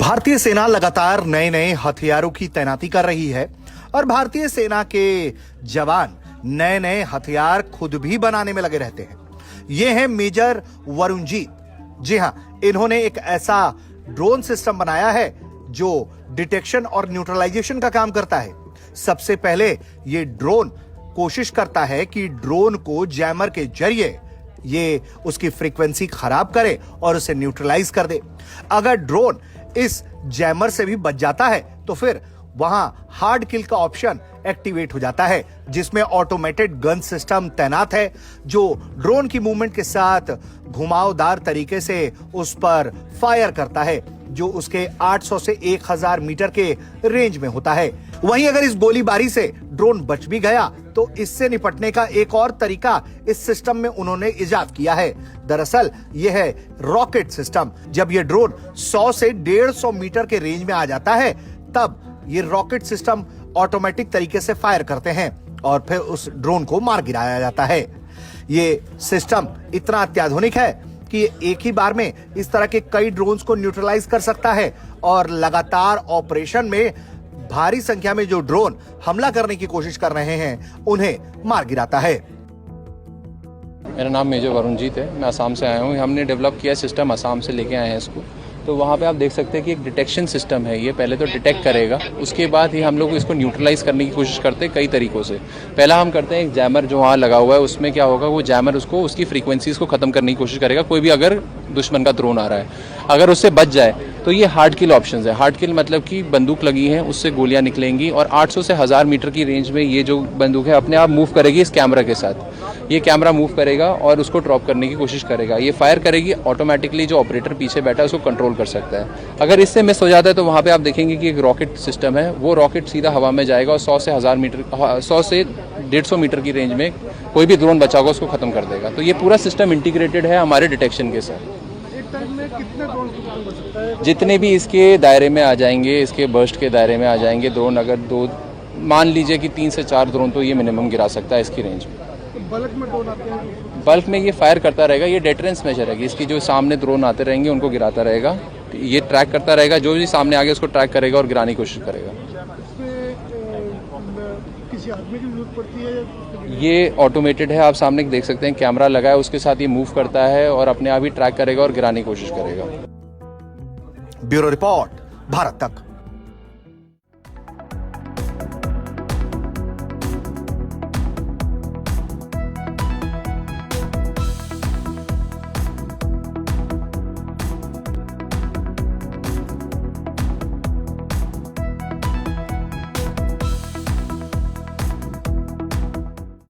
भारतीय सेना लगातार नए नए हथियारों की तैनाती कर रही है और भारतीय सेना के जवान नए नए हथियार खुद भी बनाने में लगे रहते हैं। ये हैं मेजर वरुणजीत। जी हां, इन्होंने एक ऐसा ड्रोन सिस्टम बनाया है जो डिटेक्शन और न्यूट्रलाइजेशन का काम करता है। सबसे पहले ये ड्रोन कोशिश करता है कि ड्रोन को जैमर के जरिए ये उसकी फ्रीक्वेंसी खराब करे और उसे न्यूट्रलाइज कर दे। अगर ड्रोन इस जैमर से भी बच जाता है तो फिर वहां हार्ड किल का ऑप्शन एक्टिवेट हो जाता है, जिसमें ऑटोमेटेड गन सिस्टम तैनात है जो ड्रोन की मूवमेंट के साथ घुमावदार तरीके से उस पर फायर करता है, जो उसके 800 से 1000 मीटर के रेंज में होता है। वहीं अगर इस गोलीबारी से ड्रोन बच भी गया तो इससे निपटने का एक और तरीका इस सिस्टम में उन्होंने इजाद किया है। दरअसल यह है रॉकेट सिस्टम। जब यह ड्रोन 100 से 150 मीटर के रेंज में आ जाता है तब ये रॉकेट सिस्टम ऑटोमेटिक तरीके से फायर करते हैं और फिर उस ड्रोन को मार गिराया जाता है। ये सिस्टम इतना अत्याधुनिक है कि ये एक ही बार में इस तरह के कई ड्रोन्स को न्यूट्रलाइज कर सकता है और लगातार ऑपरेशन में भारी संख्या में जो ड्रोन हमला करने की कोशिश कर रहे हैं उन्हें मार गिराता है। मेरा नाम मेजर वरुणजीत है, मैं असम से आया हूँ। हमने डेवलप किया सिस्टम, असम से लेके आए हैं इसको। तो वहाँ पे आप देख सकते हैं कि एक डिटेक्शन सिस्टम है। ये पहले तो डिटेक्ट करेगा, उसके बाद ही हम लोग इसको न्यूट्रलाइज करने की कोशिश करते हैं कई तरीकों से। पहला हम करते हैं एक जैमर जो वहाँ लगा हुआ है, उसमें क्या होगा, वो जैमर उसको उसकी फ्रीक्वेंसीज को खत्म करने की कोशिश करेगा। कोई भी अगर दुश्मन का ड्रोन आ रहा है, अगर उससे बच जाए तो ये हार्ड किल ऑप्शन है। हार्ड किल मतलब कि बंदूक लगी है, उससे गोलियां निकलेंगी और 800 से 1000 मीटर की रेंज में ये जो बंदूक है अपने आप मूव करेगी इस कैमरा के साथ। ये कैमरा मूव करेगा और उसको ड्रॉप करने की कोशिश करेगा। ये फायर करेगी ऑटोमेटिकली, जो ऑपरेटर पीछे बैठा है उसको कंट्रोल कर सकता है। अगर इससे मिस हो जाता है तो वहाँ पे आप देखेंगे कि एक रॉकेट सिस्टम है, वो रॉकेट सीधा हवा में जाएगा और 100 से 150 मीटर की रेंज में कोई भी ड्रोन बचा होगा उसको खत्म कर देगा। तो ये पूरा सिस्टम इंटीग्रेटेड है हमारे डिटेक्शन के साथ। कितने ड्रोन बच सकता है? जितने भी इसके दायरे में आ जाएंगे, इसके बर्स्ट के दायरे में आ जाएंगे ड्रोन, अगर दो मान लीजिए कि 3 से 4 ड्रोन तो ये मिनिमम गिरा सकता है इसकी रेंज में। तो बल्क में ड्रोन आते हैं? बल्क में ये फायर करता रहेगा। ये डेटरेंस मेजर है कि इसकी जो सामने ड्रोन आते रहेंगे उनको गिराता रहेगा। ये ट्रैक करता रहेगा, जो भी सामने आगे उसको ट्रैक करेगा और गिराने की कोशिश करेगा। किसी आदमी की जरूरत पड़ती है? ये ऑटोमेटेड है, आप सामने देख सकते हैं कैमरा लगा है, उसके साथ ये मूव करता है और अपने आप ही ट्रैक करेगा और गिराने की कोशिश करेगा। ब्यूरो रिपोर्ट, भारत तक।